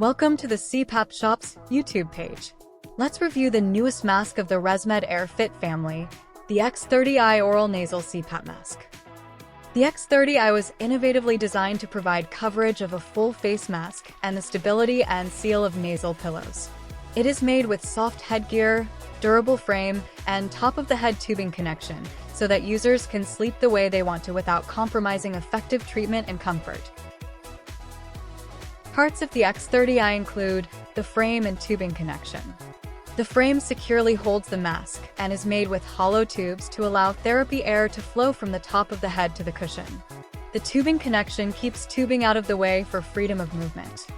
Welcome to the CPAP Shop's YouTube page. Let's review the newest mask of the ResMed AirFit family, the X30i Oral Nasal CPAP Mask. The X30i was innovatively designed to provide coverage of a full face mask and the stability and seal of nasal pillows. It is made with soft headgear, durable frame, and top-of-the-head tubing connection, so that users can sleep the way they want to without compromising effective treatment and comfort. Parts of the X30i include the frame and tubing connection. The frame securely holds the mask and is made with hollow tubes to allow therapy air to flow from the top of the head to the cushion. The tubing connection keeps tubing out of the way for freedom of movement.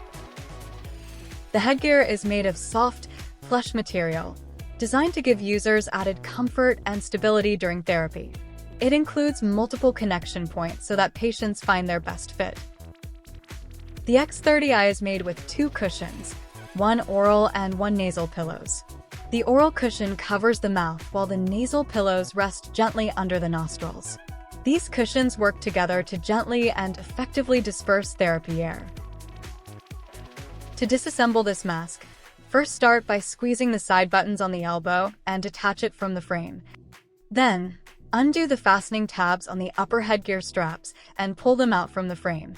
The headgear is made of soft, plush material, designed to give users added comfort and stability during therapy. It includes multiple connection points so that patients find their best fit. The X30i is made with two cushions, one oral and one nasal pillows. The oral cushion covers the mouth while the nasal pillows rest gently under the nostrils. These cushions work together to gently and effectively disperse therapy air. To disassemble this mask, first start by squeezing the side buttons on the elbow and detach it from the frame. Then, undo the fastening tabs on the upper headgear straps and pull them out from the frame.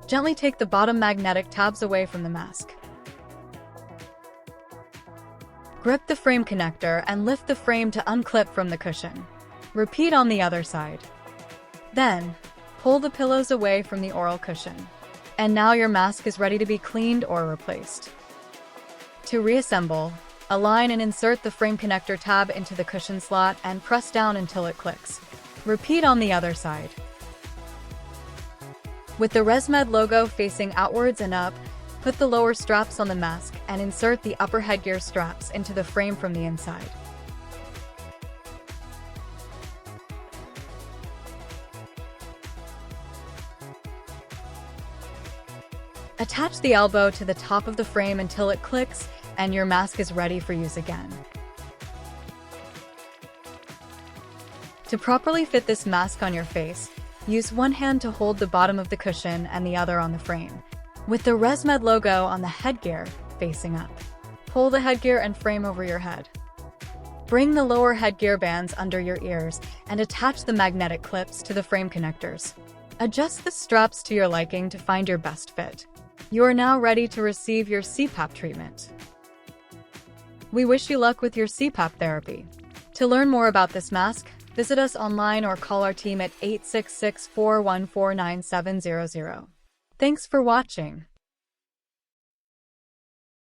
Gently take the bottom magnetic tabs away from the mask. Grip the frame connector and lift the frame to unclip from the cushion. Repeat on the other side. Then, pull the pillows away from the oral cushion. And now your mask is ready to be cleaned or replaced. To reassemble, align and insert the frame connector tab into the cushion slot and press down until it clicks. Repeat on the other side. With the ResMed logo facing outwards and up, put the lower straps on the mask and insert the upper headgear straps into the frame from the inside. Attach the elbow to the top of the frame until it clicks and your mask is ready for use again. To properly fit this mask on your face, use one hand to hold the bottom of the cushion and the other on the frame, with the ResMed logo on the headgear facing up. Pull the headgear and frame over your head. Bring the lower headgear bands under your ears and attach the magnetic clips to the frame connectors. Adjust the straps to your liking to find your best fit. You are now ready to receive your CPAP treatment. We wish you luck with your CPAP therapy. To learn more about this mask, visit us online or call our team at 866-414-9700. Thanks for watching.